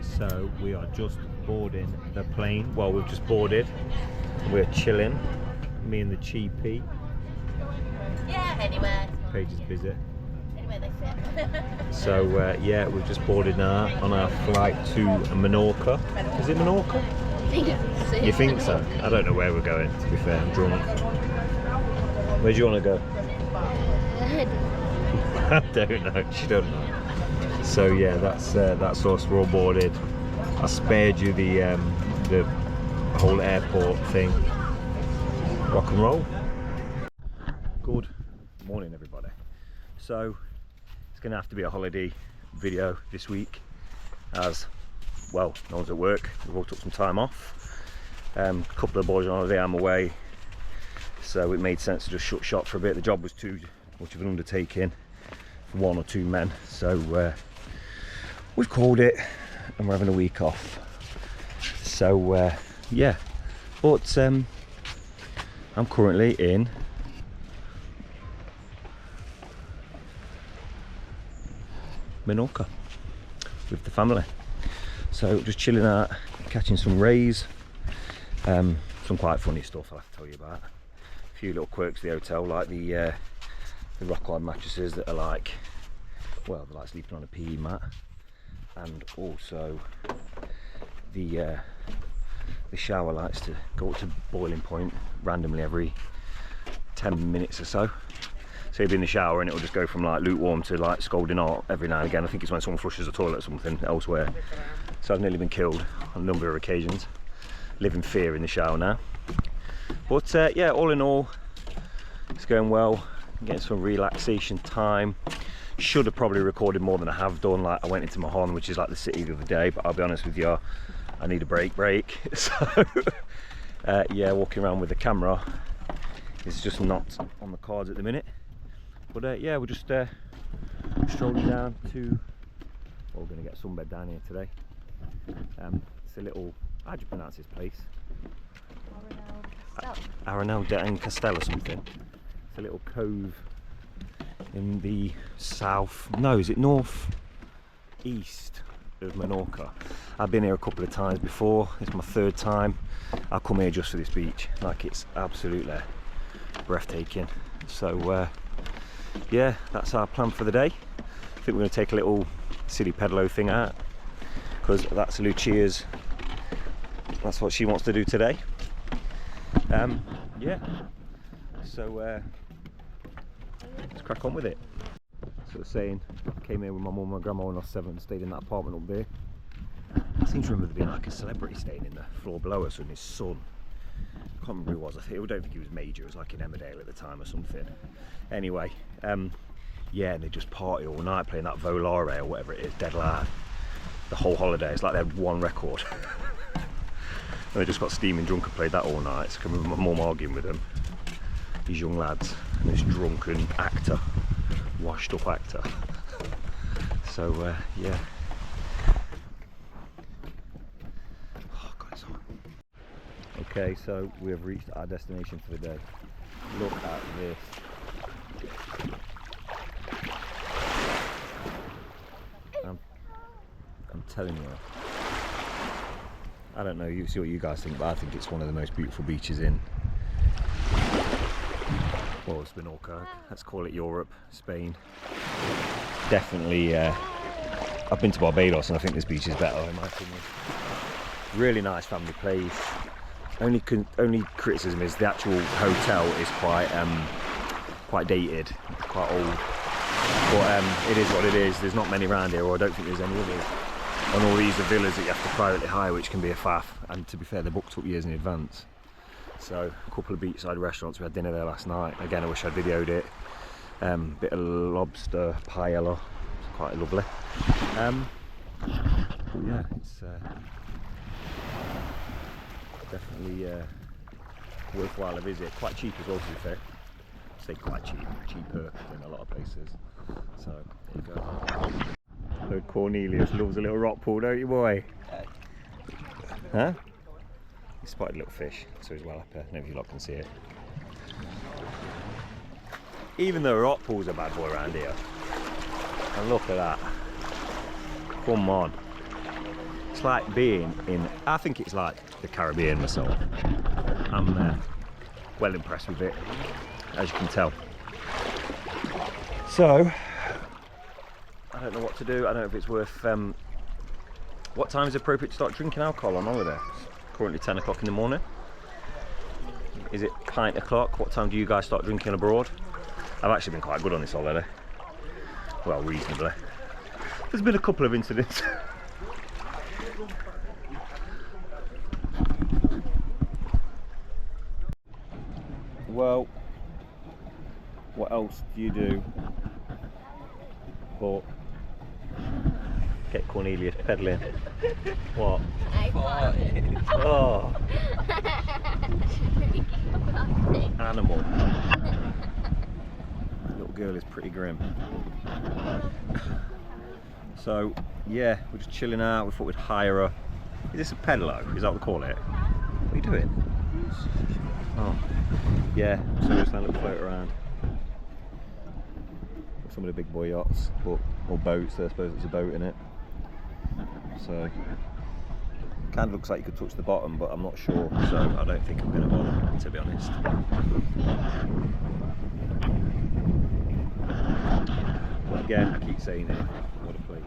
Okay, so we are just boarding the plane. Well, we've just boarded. We're chilling. Me and the cheapie. Yeah, anywhere. Paige is busy. Anywhere they fit. So yeah, we've just boarded now on our flight to Menorca. Is it Menorca? You think so? I don't know where we're going, to be fair. I'm drunk. Where do you want to go? I don't know. She don't know. So yeah, that's us. We're all boarded. I spared you the whole airport thing. Rock and roll. Good morning, everybody. So it's going to have to be a holiday video this week, as well, no one's at work. We've all took some time off. A couple of boys on holiday, I'm away, so it made sense to just shut shop for a bit. The job was too much of an undertaking for one or two men, so we've called it and we're having a week off. So yeah, but I'm currently in Menorca with the family, so just chilling out, catching some rays. Some quite funny stuff I'll have to tell you about. A few little quirks of the hotel, like the rock-hard mattresses that are like, well, they're like sleeping on a PE mat, and also the shower likes to go up to boiling point randomly every 10 minutes or so. So you'll be in the shower and it'll just go from like lukewarm to like scalding hot every now and again. I think it's when someone flushes the toilet or something elsewhere. So I've nearly been killed on a number of occasions. Live in fear in the shower now. But yeah, all in all, it's going well. I'm getting some relaxation time. Should have probably recorded more than I have done. Like, I went into Mahon, which is like the city the other day, but I'll be honest with you, I need a break. So yeah, walking around with the camera is just not on the cards at the minute. But yeah, we're just strolling down to, well, we're going to get sunbed down here today. It's a little, how do you pronounce this place? Arenal de Castel or something. It's a little cove in the south, no, is it north east of Menorca. I've been here a couple of times before. It's my third time. I'll come here just for this beach. Like, it's absolutely breathtaking. So yeah, that's our plan for the day. I think we're going to take a little city pedalo thing out, because that's Lucia's, that's what she wants to do today. Yeah, so let's crack on with it. Sort of saying, I came here with my mum and my grandma when I was 7, stayed in that apartment up there. I seem to remember there being like a celebrity staying in the floor below us, and his son, I can't remember who he was. I don't think he was major, it was like in Emmerdale at the time or something. Anyway, yeah, and they just party all night playing that Volare or whatever it is, dead loud. The whole holiday, it's like they had one record. And they just got steaming drunk and played that all night. So I can remember my mum arguing with them, these young lads, and this drunken actor, washed up actor. So yeah. Oh God, it's hot. Okay, so we have reached our destination for the day. Look at this. I'm telling you, I don't know, you see what you guys think, but I think it's one of the most beautiful beaches in, well, it's Menorca, let's call it Europe, Spain. Definitely, I've been to Barbados and I think this beach is better in my opinion. Really nice family place. Only criticism is the actual hotel is quite dated, quite old. But it is what it is. There's not many around here, or I don't think there's any others. And all these are villas that you have to privately hire, which can be a faff. And to be fair, they're booked up years in advance. So a couple of beachside restaurants. We had dinner there last night. Again, I wish I'd videoed it. Bit of lobster paella. It's quite lovely. But yeah, it's definitely worthwhile a visit. Quite cheap as well, to be fair. I say quite cheap, cheaper than a lot of places. So there you go. So Cornelius loves a little rock pool, don't you, boy? Huh? He spotted a little fish, so he's well up there. I don't know if you lot can see it. Even the rock pool's a bad boy around here. And look at that. Come on. it's like being in, I think it's like the Caribbean myself. I'm well impressed with it, as you can tell. So, I don't know what to do. I don't know if it's worth, what time is it appropriate to start drinking alcohol on holiday? It's currently 10 o'clock in the morning. Is it pint o'clock? What time do you guys start drinking abroad? I've actually been quite good on this holiday. Well, reasonably. There's been a couple of incidents. Well, what else do you do but get Cornelius pedaling? What? Oh, animal. Little girl is pretty grim. So yeah, we're just chilling out. We thought we'd hire a. Is this a pedalo? Is that what we call it? What are you doing? Oh, yeah. So we're just having a little float around. Some of the big boy yachts, or boats. I suppose it's a boat in it. So kind of looks like you could touch the bottom, but I'm not sure. So I don't think I'm going to bother, to be honest. But again, I keep saying it. What a place.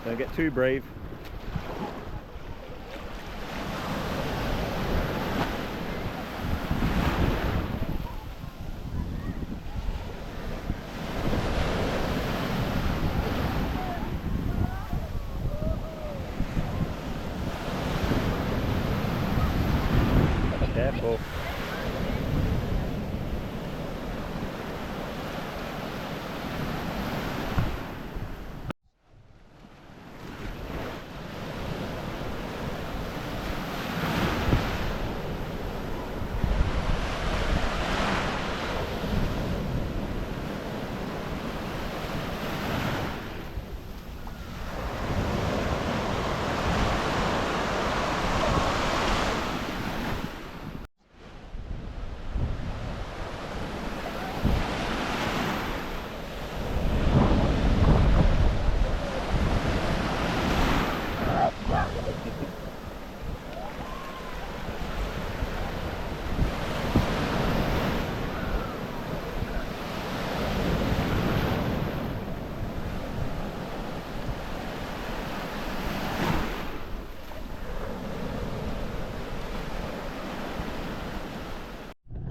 Don't get too brave. Careful.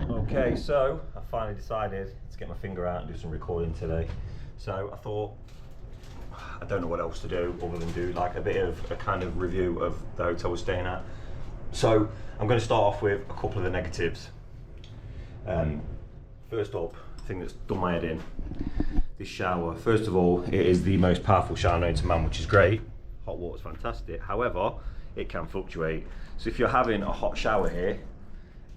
Okay, so I finally decided to get my finger out and do some recording today. So I thought, I don't know what else to do other than do like a bit of a kind of review of the hotel we're staying at. So I'm going to start off with a couple of the negatives. First up, thing that's done my head in, this shower. First of all, it is the most powerful shower known to man, which is great. Hot water's fantastic. However, it can fluctuate. So if you're having a hot shower here,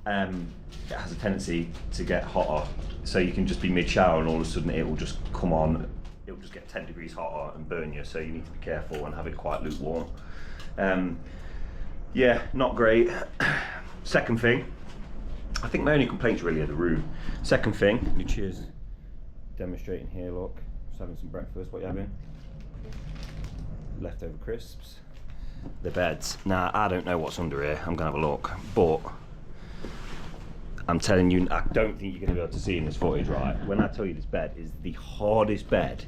it has a tendency to get hotter. So you can just be mid-shower and all of a sudden it will just come on, it will just get 10 degrees hotter and burn you. So you need to be careful and have it quite lukewarm. Yeah, not great. Second thing, I think my only complaints really are the room. Second thing, which is demonstrating here, look, just having some breakfast. What are you having? Leftover crisps. The beds. Now, I don't know what's under here. I'm gonna have a look, but I'm telling you, I don't think you're gonna be able to see in this footage, right? When I tell you this bed is the hardest bed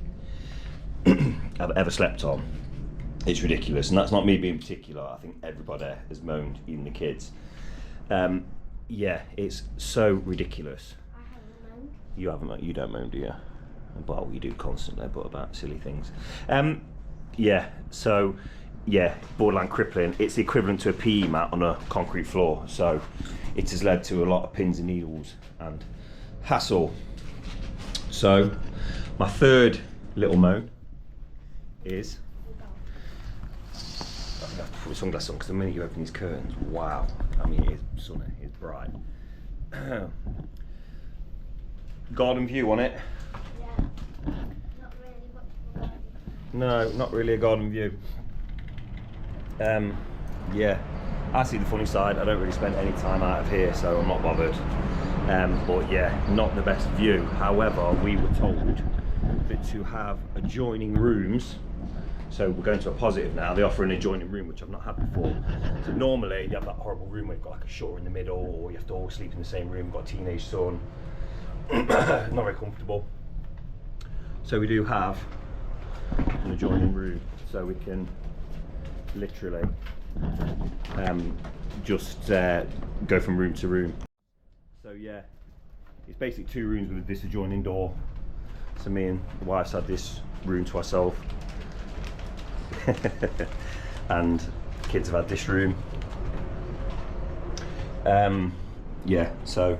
I've ever slept on. It's ridiculous, and that's not me being particular. I think everybody has moaned, even the kids. Yeah, it's so ridiculous. I haven't moaned. You haven't moaned? You don't moan, do you? Well, you do constantly, but about silly things. Yeah, so, yeah, borderline crippling. It's the equivalent to a PE mat on a concrete floor, so it has led to a lot of pins and needles and hassle. So, My third little moan is, I'm gonna have to put my sunglasses on because the minute you open these curtains, wow, I mean it is sunny, it's bright. Garden view on it? Yeah. Not really much of a garden. No, not really a garden view. Yeah, I see the funny side. I don't really spend any time out of here, so I'm not bothered. But yeah, not the best view. However, we were told that to have adjoining rooms, so we're going to a positive now, they offer an adjoining room, which I've not had before. So normally you have that horrible room where you've got like a shutter in the middle, or you have to all sleep in the same room, got a teenage son. Not very comfortable. So we do have an adjoining room, so we can literally just go from room to room. So yeah, it's basically 2 rooms with this adjoining door. So me and the wife's had this room to ourselves. And the kids have had this room. Yeah, so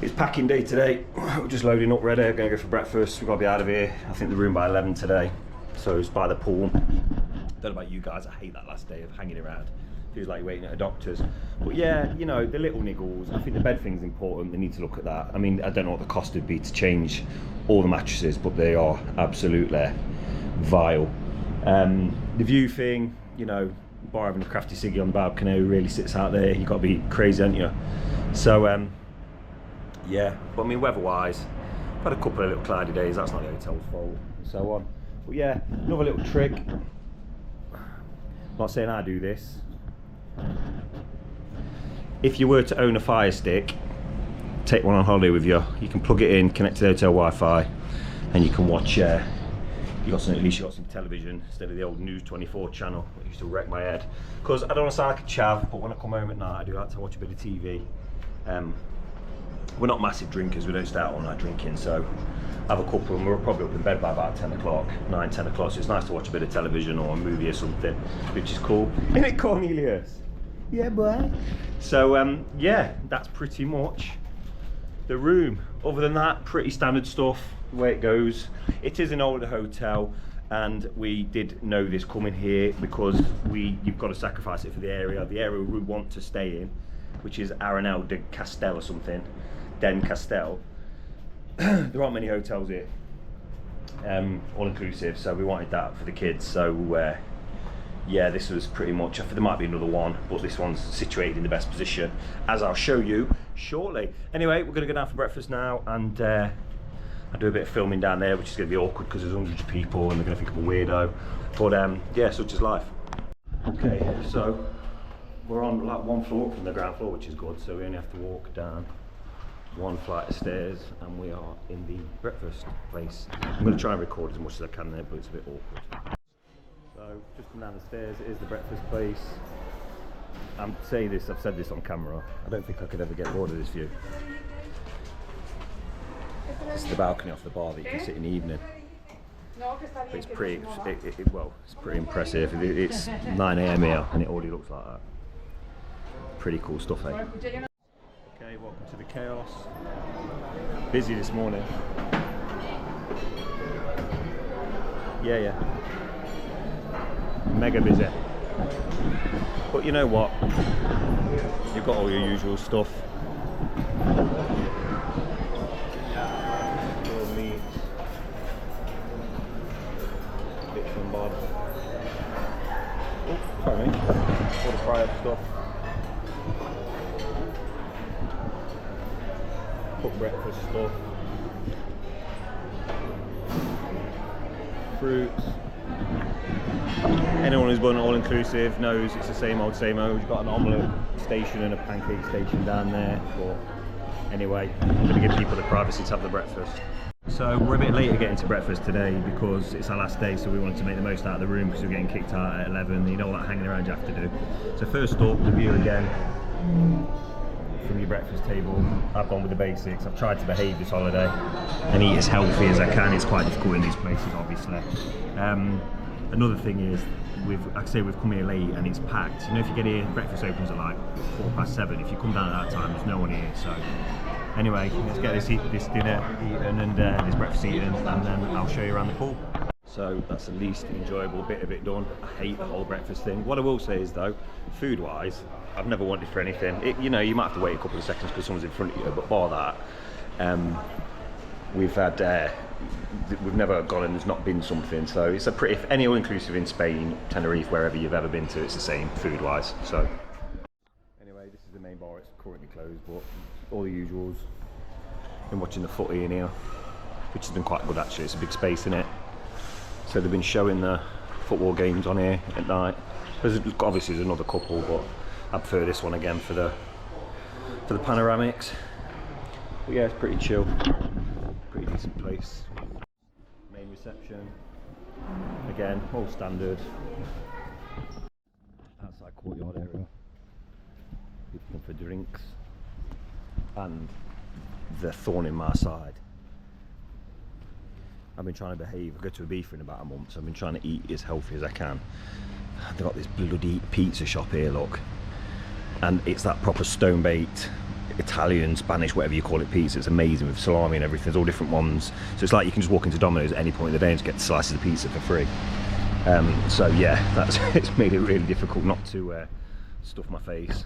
it's packing day today. We're just loading up ready, gonna go for breakfast. We've got to be out of here, I think the room by 11 today. So it's by the pool. Don't know about you guys, I hate that last day of hanging around. Feels like you're waiting at a doctor's. But yeah, you know, the little niggles, I think the bed thing's important, they need to look at that. I mean, I don't know what the cost would be to change all the mattresses, but they are absolutely vile. The view thing, you know, bar having a crafty ciggy on the balcony really sits out there, you've got to be crazy, haven't you? So, yeah, but I mean, weather-wise, I've had a couple of little cloudy days, that's not the hotel's fault, and so on. But yeah, another little trick. Not saying I do this. If you were to own a Fire Stick, take one on holiday with you. You can plug it in, connect to the hotel Wi-Fi, and you can watch. At least you got some television instead of the old News 24 channel. It used to wreck my head. Because I don't want to sound like a chav, but when I come home at night, I do like to watch a bit of TV. We're not massive drinkers. We don't stay out all night drinking, so I have a couple, and we're probably up in bed by about 10 o'clock, 9, 10 o'clock, so it's nice to watch a bit of television or a movie or something, which is cool. Isn't it, Cornelius? Yeah, boy. So, yeah, that's pretty much the room. Other than that, pretty standard stuff, the way it goes. It is an older hotel, and we did know this coming here because you've got to sacrifice it for the area we want to stay in, which is Arenal de Castel or something, Den Castel. There aren't many hotels here, all inclusive, so we wanted that for the kids. So yeah, this was pretty much, I think there might be another one, but this one's situated in the best position, as I'll show you shortly. Anyway, we're going to go down for breakfast now, and I do a bit of filming down there, which is going to be awkward because there's hundreds of people and they're going to think I'm a weirdo, but yeah, such is life. Okay, so we're on like 1 floor from the ground floor, which is good, so we only have to walk down 1 flight of stairs, and we are in the breakfast place. I'm going to try and record as much as I can there, but it's a bit awkward. So just come down the stairs, it is the breakfast place. I'm saying this, I've said this on camera, I don't think I could ever get bored of this view. This is the balcony off the bar that you can sit in the evening. But it's pretty, well, it's pretty impressive. It's 9 AM here and it already looks like that. Pretty cool stuff, eh? Okay, welcome to the chaos. Busy this morning. Yeah. Mega busy. But you know what? You've got all your usual stuff. Your meat. Bits and bobs. Oh, sorry mate. All the fry-up stuff. Cooked breakfast stuff. Fruits. Anyone who's been all-inclusive knows it's the same old. We've got an omelette station and a pancake station down there, but anyway, I'm going to give people the privacy to have the breakfast. So we're a bit later getting to breakfast today because it's our last day, so we wanted to make the most out of the room because we're getting kicked out at 11. You know all that hanging around you have to do. So first up, the view again from your breakfast table. I've gone with the basics. I've tried to behave this holiday and eat as healthy as I can. It's quite difficult in these places, obviously. Another thing is, like I say, we've come here late and it's packed. You know, if you get here, breakfast opens at like 7:15. If you come down at that time, there's no one here. So anyway, let's get this dinner eaten and this breakfast eaten, and then I'll show you around the pool. So that's the least enjoyable bit of it done. I hate the whole breakfast thing. What I will say is though, food-wise, I've never wanted for anything. You know, you might have to wait a couple of seconds because someone's in front of you, but bar that, we've never gone and there's not been something. So it's a pretty, if any all-inclusive in Spain, Tenerife, wherever you've ever been to, it's the same food-wise. So anyway, this is the main bar. It's currently closed, but all the usuals. Been watching the footy in here, which has been quite good actually. It's a big space in it. So they've been showing the football games on here at night. Obviously there's another couple, but I prefer this one again for the panoramics. But yeah, it's pretty chill, pretty decent place. Main reception, again, all standard. Outside courtyard area, people come for drinks, and the thorn in my side. I've been trying to behave. I go to Ibiza in about a month, so I've been trying to eat as healthy as I can. They've got this bloody pizza shop here, look. And it's that proper stone-baked Italian, Spanish, whatever you call it, pizza. It's amazing with salami and everything. There's all different ones. So it's like you can just walk into Domino's at any point in the day and just get slices of pizza for free. So yeah, it's made it really difficult not to stuff my face.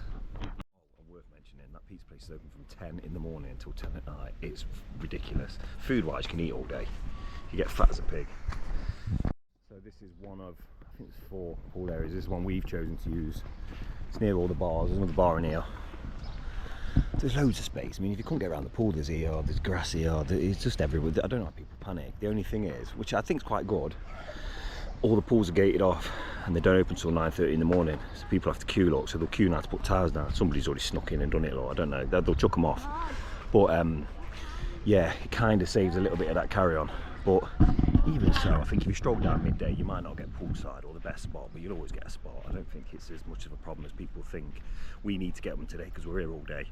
Worth mentioning, that pizza place is open from 10 in the morning until 10 at night. It's ridiculous. Food-wise, you can eat all day. You get fat as a pig. So this is one of, I think it's 4 pool areas. This is one we've chosen to use. It's near all the bars. There's another bar in here. There's loads of space. I mean, if you couldn't get around the pool, there's here, there's grass here, it's just everywhere. I don't know how people panic. The only thing is, which I think is quite good, all the pools are gated off and they don't open until 9:30 in the morning. So people have to queue, look, so they'll queue now to put tires down. Somebody's already snuck in and done it, look, I don't know. They'll chuck them off. But yeah, it kind of saves a little bit of that carry on. But even so, I think if you stroll down midday, you might not get poolside or the best spot, but you'll always get a spot. I don't think it's as much of a problem as people think. We need to get them today because we're here all day.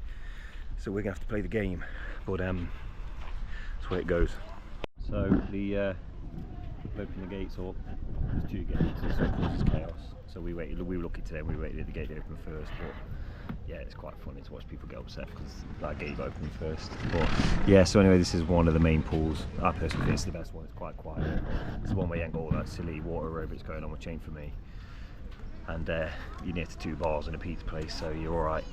So we're going to have to play the game. But that's where it goes. So the open the gates up. There's 2 gates, so it causes chaos. So we were lucky today, we waited at the gate to open first. But yeah, it's quite funny to watch people get upset because that gate opened first. But yeah, so anyway, this is one of the main pools. I personally think it's the best one. It's quite quiet. It's the one where you ain't got all that silly water aerobics going on with chain for me. And you're near to 2 bars and a pizza place, so you're all right.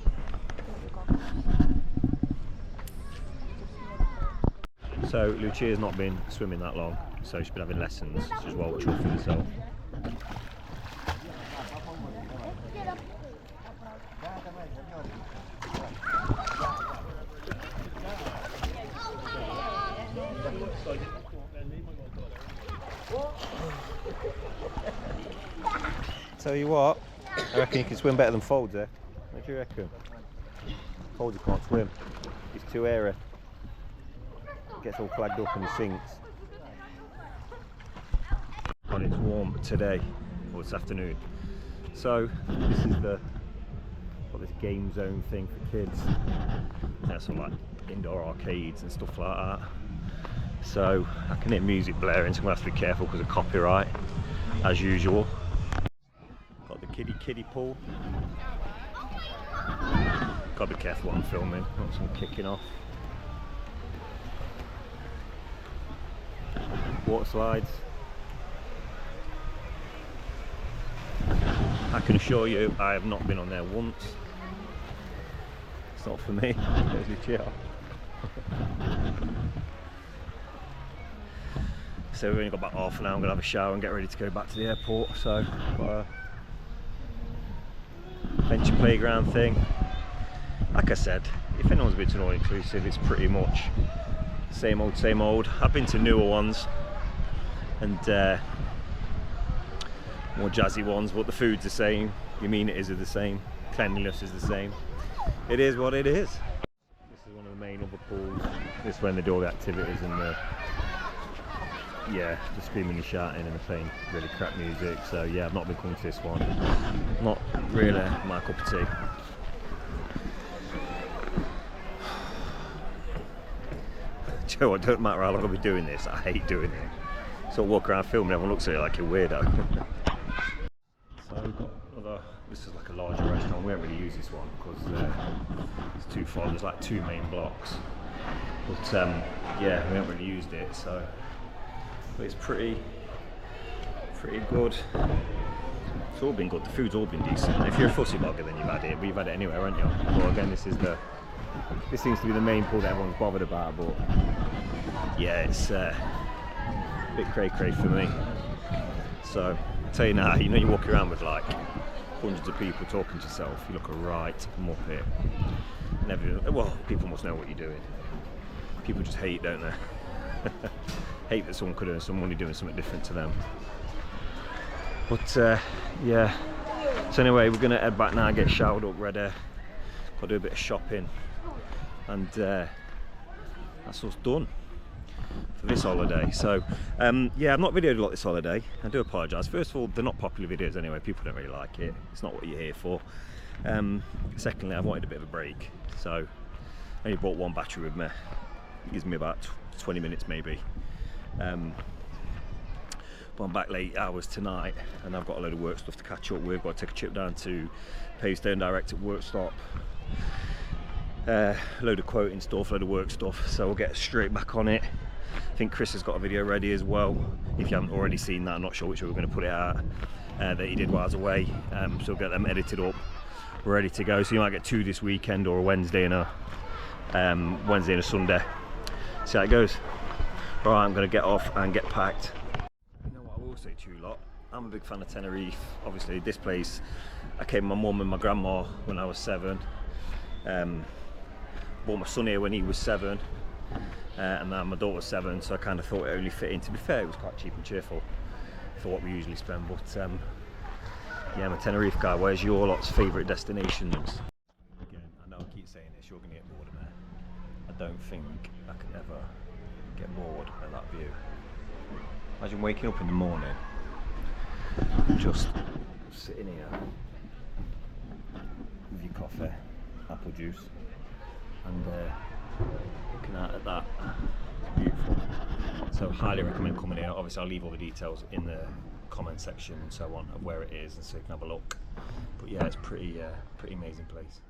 So Lucia's not been swimming that long, so she's been having lessons. She's well chuffed with herself. Tell you what, I reckon you can swim better than Folds there. What do you reckon? Folds can't swim. He's too airy. Gets all flagged up and he sinks. And it's warm today, or this afternoon. So this is got this game zone thing for kids. There's some like indoor arcades and stuff like that. So I can hear music blaring, so I'm gonna have to be careful because of copyright, as usual. Got the kiddie pool. Gotta be careful what I'm filming, not some kicking off. Water slides. I can assure you I have not been on there once. It's not for me. There's Lucia. So we've only got about half an hour. I'm going to have a shower and get ready to go back to the airport. So got a venture playground thing. Like I said, if anyone's been to an all-inclusive, it's pretty much same old, same old. I've been to newer ones and more jazzy ones, but the food's the same, the amenities are the same, cleanliness is the same. It is what it is. This is one of the main other pools. This is when they do all the activities and the screaming and shouting and they're playing really crap music. So yeah, I've not been coming to this one. Not really my cup of tea. Joe, it don't matter how long I'll be doing this, I hate doing it. sort of walk around filming, everyone looks at you like a weirdo. So we've got another, this is like a larger restaurant. We don't really use this one because it's too far. There's like 2 main blocks. But yeah, we haven't really used it, so but it's pretty good. It's all been good. The food's all been decent. If you're a fussy bugger, then you've had it. But you've had it anywhere, haven't you? Well, again, this seems to be the main pull that everyone's bothered about. But yeah, it's a bit cray-cray for me. So I tell you now, you know, you walk around with like hundreds of people talking to yourself. You look a right muppet. Never. Well, people must know what you're doing. People just hate, don't they? Hate that someone could earn some money doing something different to them. But yeah. So anyway, we're gonna head back now, get showered up, ready. Got to do a bit of shopping, and that's us done for this holiday. So yeah, I've not videoed a lot this holiday. I do apologise. First of all, they're not popular videos anyway. People don't really like it. It's not what you're here for. Secondly, I wanted a bit of a break, so I only brought one battery with me. It gives me about 20 minutes maybe. But I'm back late hours tonight, and I've got a load of work stuff to catch up with. Got to take a trip down to Paving direct at Workstop. Load of quoting stuff, load of work stuff. So we'll get straight back on it. I think Chris has got a video ready as well. If you haven't already seen that, I'm not sure which way we're going to put it out. That he did while I was away. So we'll get them edited up. We're ready to go. So you might get 2 this weekend, or a Wednesday and a Sunday. See how it goes. Right, I'm going to get off and get packed. You know what I will say to you lot, I'm a big fan of Tenerife. Obviously this place, I came with my mum and my grandma when I was 7. Brought my son here when he was 7, and now my daughter was 7, so I kind of thought it only fit in. To be fair, it was quite cheap and cheerful for what we usually spend, but yeah, I'm a Tenerife guy. Where's your lot's favourite destinations? Again, I know I keep saying this, you're going to get bored of me. I don't think I could ever get bored at that view. Imagine waking up in the morning, just sitting here with your coffee, apple juice, and looking out at that. It's beautiful. So highly recommend coming here. Obviously I'll leave all the details in the comment section and so on of where it is, and so you can have a look. But yeah, it's pretty amazing place.